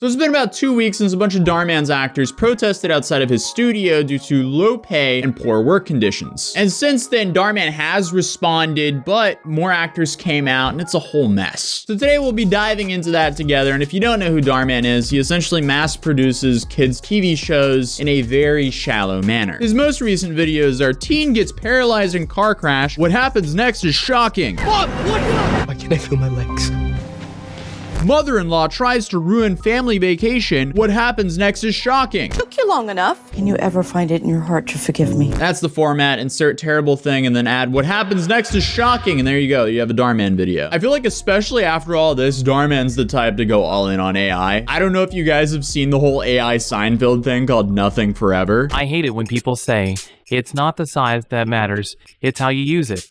So it's been about 2 weeks since a bunch of Dhar Mann's actors protested outside of his studio due to low pay and poor work conditions. And since then, Dhar Mann has responded, but more actors came out and it's a whole mess. So today we'll be diving into that together, and if you don't know who Dhar Mann is, he essentially mass produces kids' TV shows in a very shallow manner. His most recent videos are teen gets paralyzed in car crash, what happens next is shocking. Bob, look up! Why can't I feel my legs? Mother-in-law tries to ruin family vacation. What happens next is shocking. Took you long enough. Can you ever find it in your heart to forgive me? That's the format. Insert terrible thing and then add what happens next is shocking. And there you go. You have a Dhar Mann video. I feel like especially after all this, Dhar Mann's the type to go all in on AI. I don't know if you guys have seen the whole AI Seinfeld thing called Nothing Forever. I hate it when people say, it's not the size that matters, it's how you use it.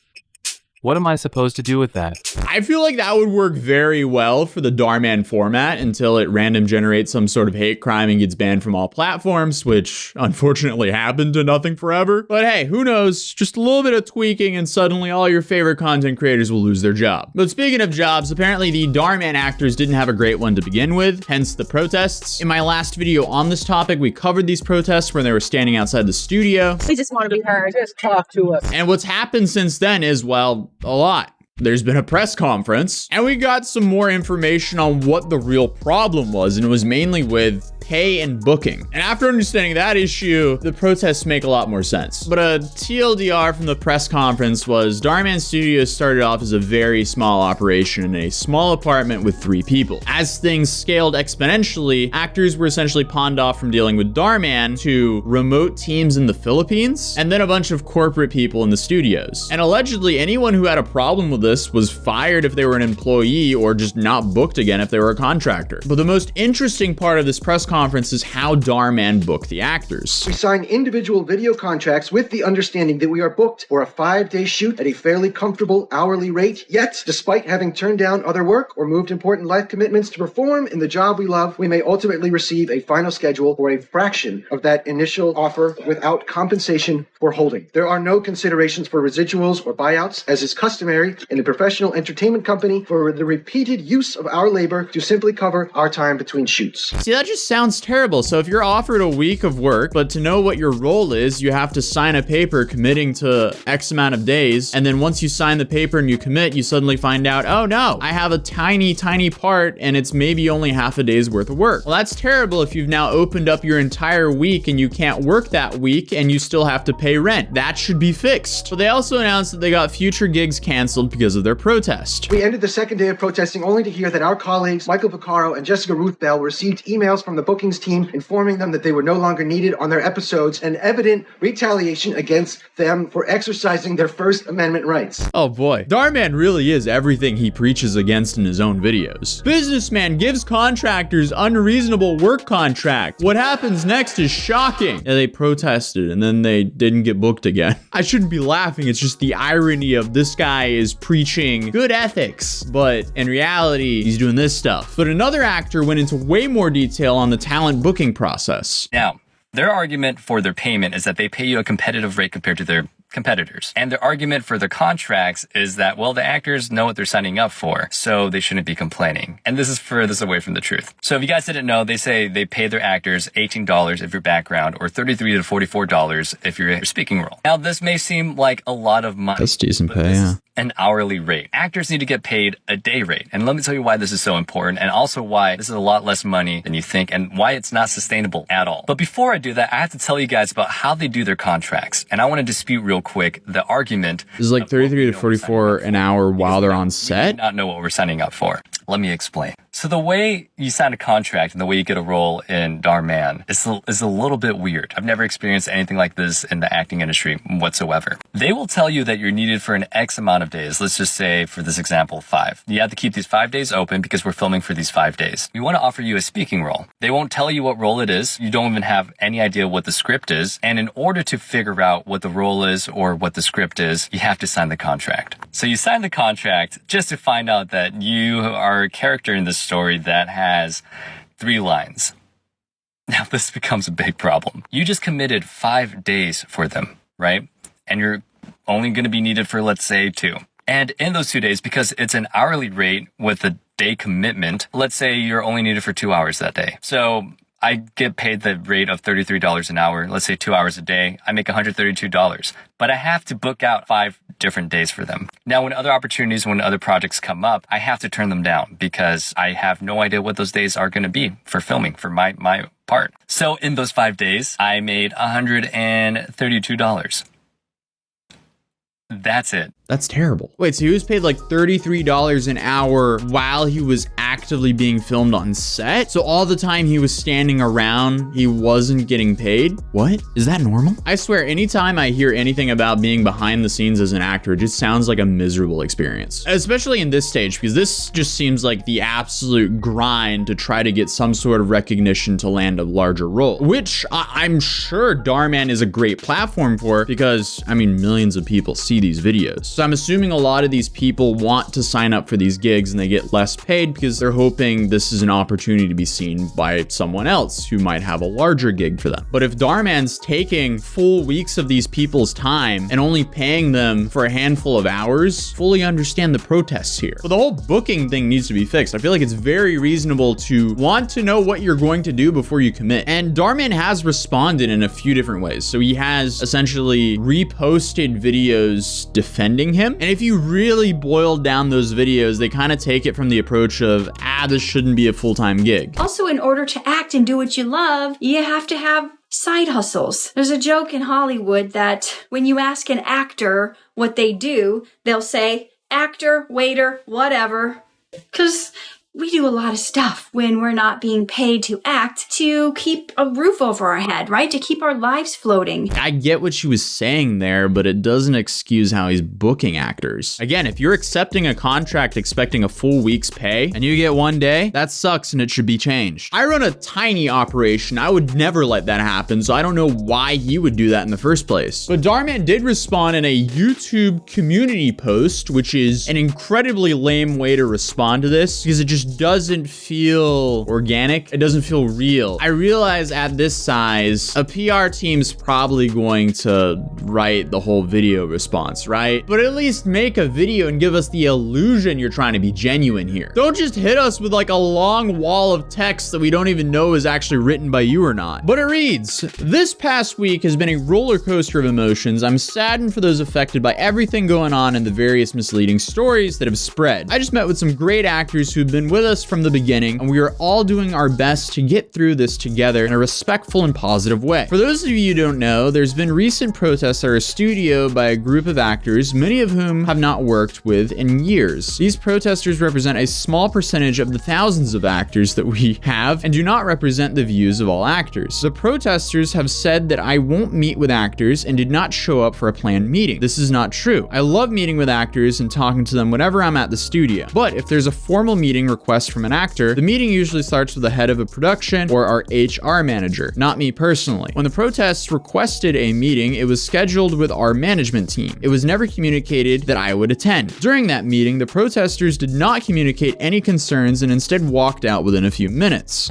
What am I supposed to do with that? I feel like that would work very well for the Dhar Mann format until it random generates some sort of hate crime and gets banned from all platforms, which unfortunately happened to Nothing Forever. But hey, who knows? Just a little bit of tweaking and suddenly all your favorite content creators will lose their job. But speaking of jobs, apparently the Dhar Mann actors didn't have a great one to begin with, hence the protests. In my last video on this topic, we covered these protests when they were standing outside the studio. We just want to be heard. Just talk to us. And what's happened since then is, well, a lot. There's been a press conference, and we got some more information on what the real problem was, and it was mainly with pay and booking. And after understanding that issue, the protests make a lot more sense. But a TLDR from the press conference was Dhar Mann Studios started off as a very small operation in a small apartment with 3 people. As things scaled exponentially, actors were essentially pawned off from dealing with Dhar Mann to remote teams in the Philippines, and then a bunch of corporate people in the studios. And allegedly, anyone who had a problem with this was fired if they were an employee or just not booked again if they were a contractor. But the most interesting part of this press conference is how Dhar Mann booked the actors. We sign individual video contracts with the understanding that we are booked for a 5-day shoot at a fairly comfortable hourly rate. Yet, despite having turned down other work or moved important life commitments to perform in the job we love, we may ultimately receive a final schedule for a fraction of that initial offer without compensation for holding. There are no considerations for residuals or buyouts, as is customary in a professional entertainment company, for the repeated use of our labor to simply cover our time between shoots. See, that just sounds terrible. So if you're offered a week of work, but to know what your role is, you have to sign a paper committing to X amount of days. And then once you sign the paper and you commit, you suddenly find out, oh no, I have a tiny part and it's maybe only half a day's worth of work. Well, that's terrible if you've now opened up your entire week and you can't work that week and you still have to pay rent. That should be fixed. But they also announced that they got future gigs canceled because of their protest. We ended the second day of protesting only to hear that our colleagues, Michael Vaccaro and Jessica Ruth Bell, received emails from the bookings team informing them that they were no longer needed on their episodes, and evident retaliation against them for exercising their First Amendment rights. Oh boy, Dhar Mann really is everything he preaches against in his own videos. Businessman gives contractors unreasonable work contract. What happens next is shocking. Yeah, they protested and then they didn't get booked again. I shouldn't be laughing, it's just the irony of this guy is preaching good ethics, but in reality, he's doing this stuff. But another actor went into way more detail on the talent booking process. Now, their argument for their payment is that they pay you a competitive rate compared to their competitors. And their argument for their contracts is that, well, the actors know what they're signing up for, so they shouldn't be complaining. And this is furthest away from the truth. So if you guys didn't know, they say they pay their actors $18 if you're background or $33 to $44 if you're a speaking role. Now, this may seem like a lot of money. That's decent pay, yeah. An hourly rate. Actors need to get paid a day rate. And let me tell you why this is so important, and also why this is a lot less money than you think and why it's not sustainable at all. But before I do that, I have to tell you guys about how they do their contracts. And I want to dispute real quick the argument. This is like 33 to 44 an hour while they're on set? We do not know what we're signing up for. Let me explain. So the way you sign a contract and the way you get a role in Dhar Mann is a little bit weird. I've never experienced anything like this in the acting industry whatsoever. They will tell you that you're needed for an X amount of days. Let's just say, for this example, 5. You have to keep these 5 days open because we're filming for these 5 days. We want to offer you a speaking role. They won't tell you what role it is. You don't even have any idea what the script is. And in order to figure out what the role is or what the script is, you have to sign the contract. So you sign the contract just to find out that you are a character in this story that has 3 lines. Now this becomes a big problem. You just committed 5 days for them, right? And you're only going to be needed for, let's say, 2. And in those 2 days, because it's an hourly rate with a day commitment, let's say you're only needed for 2 hours that day. So I get paid the rate of $33 an hour. Let's say 2 hours a day. I make $132, but I have to book out 5 different days for them. Now, when other projects come up, I have to turn them down because I have no idea what those days are going to be for filming for my part. So in those 5 days, I made $132. That's it. That's terrible. Wait, so he was paid like $33 an hour while he was actively being filmed on set? So all the time he was standing around, he wasn't getting paid? What? Is that normal? I swear, anytime I hear anything about being behind the scenes as an actor, it just sounds like a miserable experience. Especially in this stage, because this just seems like the absolute grind to try to get some sort of recognition to land a larger role, which I'm sure Dhar Mann is a great platform for because, I mean, millions of people see these videos. So I'm assuming a lot of these people want to sign up for these gigs and they get less paid because they're hoping this is an opportunity to be seen by someone else who might have a larger gig for them. But if Dhar Mann's taking full weeks of these people's time and only paying them for a handful of hours, fully understand the protests here. But the whole booking thing needs to be fixed. I feel like it's very reasonable to want to know what you're going to do before you commit. And Dhar Mann has responded in a few different ways. So he has essentially reposted videos defending him. And if you really boil down those videos, they kind of take it from the approach of, this shouldn't be a full-time gig. Also, in order to act and do what you love, you have to have side hustles. There's a joke in Hollywood that when you ask an actor what they do, they'll say, actor, waiter, whatever. Because we do a lot of stuff when we're not being paid to act to keep a roof over our head, right? To keep our lives floating. I get what she was saying there, but it doesn't excuse how he's booking actors. Again, if you're accepting a contract expecting a full week's pay and you get 1 day, that sucks and it should be changed. I run a tiny operation. I would never let that happen, so I don't know why he would do that in the first place. But Dhar Mann did respond in a YouTube community post, which is an incredibly lame way to respond to this because it just doesn't feel organic. It doesn't feel real. I realize at this size, a PR team's probably going to write the whole video response, right? But at least make a video and give us the illusion you're trying to be genuine here. Don't just hit us with like a long wall of text that we don't even know is actually written by you or not. But it reads, this past week has been a roller coaster of emotions. I'm saddened for those affected by everything going on and the various misleading stories that have spread. I just met with some great actors who've been with us from the beginning, and we are all doing our best to get through this together in a respectful and positive way. For those of you who don't know, there's been recent protests at our studio by a group of actors, many of whom have not worked with in years. These protesters represent a small percentage of the thousands of actors that we have and do not represent the views of all actors. The protesters have said that I won't meet with actors and did not show up for a planned meeting. This is not true. I love meeting with actors and talking to them whenever I'm at the studio. But if there's a formal meeting request from an actor, the meeting usually starts with the head of a production or our HR manager, not me personally. When the protests requested a meeting, it was scheduled with our management team. It was never communicated that I would attend. During that meeting, the protesters did not communicate any concerns and instead walked out within a few minutes.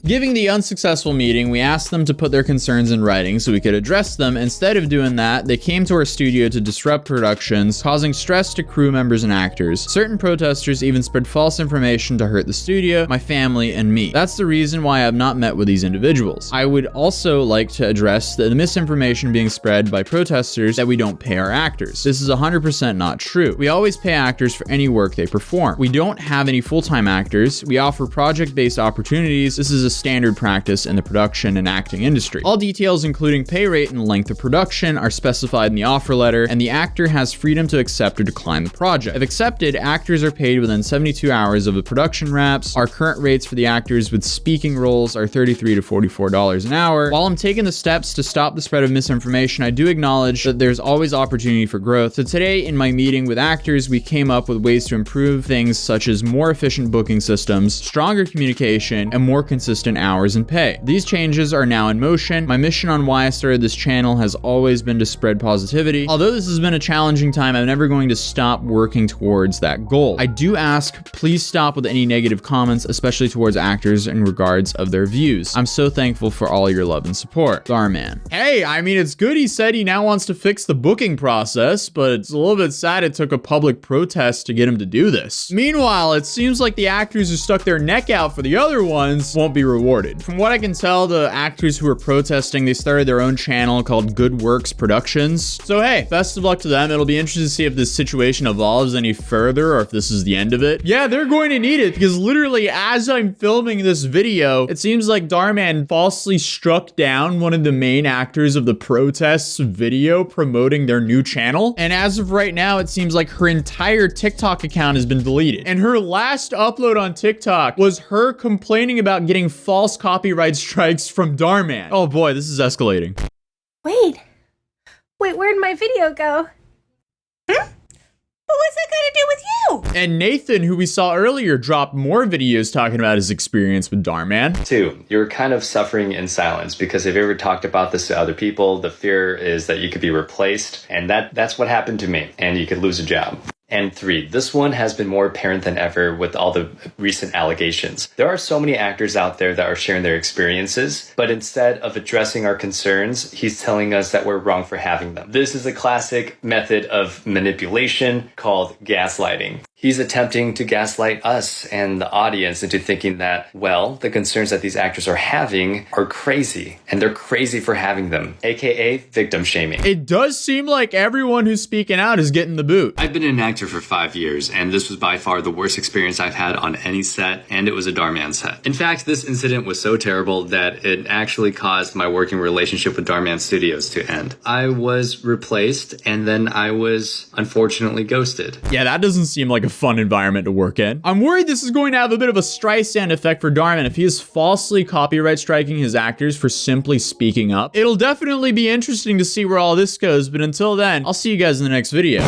Given the unsuccessful meeting, we asked them to put their concerns in writing so we could address them. Instead of doing that, they came to our studio to disrupt productions, causing stress to crew members and actors. Certain protesters even spread false information to hurt the studio, my family, and me. That's the reason why I have not met with these individuals. I would also like to address the misinformation being spread by protesters that we don't pay our actors. This is 100% not true. We always pay actors for any work they perform. We don't have any full-time actors. We offer project-based opportunities. This is a standard practice in the production and acting industry. All details, including pay rate and length of production, are specified in the offer letter, and the actor has freedom to accept or decline the project. If accepted, actors are paid within 72 hours of the production wraps. Our current rates for the actors with speaking roles are $33 to $44 an hour. While I'm taking the steps to stop the spread of misinformation, I do acknowledge that there's always opportunity for growth. So today, in my meeting with actors, we came up with ways to improve things such as more efficient booking systems, stronger communication, and more consistent consistent hours and pay. These changes are now in motion. My mission on why I started this channel has always been to spread positivity. Although this has been a challenging time, I'm never going to stop working towards that goal. I do ask, please stop with any negative comments, especially towards actors in regards of their views. I'm so thankful for all your love and support. Dhar Mann. Hey, I mean, it's good he said he now wants to fix the booking process, but it's a little bit sad it took a public protest to get him to do this. Meanwhile, it seems like the actors who stuck their neck out for the other ones won't be rewarded. From what I can tell, the actors who were protesting, they started their own channel called Good Works Productions. So hey, best of luck to them. It'll be interesting to see if this situation evolves any further or if this is the end of it. Yeah, they're going to need it because literally as I'm filming this video, it seems like Dhar Mann falsely struck down one of the main actors of the protests video promoting their new channel. And as of right now, it seems like her entire TikTok account has been deleted. And her last upload on TikTok was her complaining about getting false copyright strikes from Dhar Mann. Oh boy, this is escalating. Wait, where'd my video go? But what's that got to do with you? And Nathan, who we saw earlier, dropped more videos talking about his experience with Dhar Mann. 2, you're kind of suffering in silence because if you ever talked about this to other people, the fear is that you could be replaced. And that's what happened to me, and you could lose a job. And 3, this one has been more apparent than ever with all the recent allegations. There are so many actors out there that are sharing their experiences, but instead of addressing our concerns, he's telling us that we're wrong for having them. This is a classic method of manipulation called gaslighting. He's attempting to gaslight us and the audience into thinking that, well, the concerns that these actors are having are crazy, and they're crazy for having them, aka victim shaming. It does seem like everyone who's speaking out is getting the boot. I've been an actor for 5 years, and this was by far the worst experience I've had on any set, and it was a Dhar Mann set. In fact, this incident was so terrible that it actually caused my working relationship with Dhar Mann Studios to end. I was replaced, and then I was unfortunately ghosted. Yeah, that doesn't seem like a fun environment to work in. I'm worried this is going to have a bit of a Streisand effect for Dhar Mann if he is falsely copyright striking his actors for simply speaking up. It'll definitely be interesting to see where all this goes, but until then, I'll see you guys in the next video.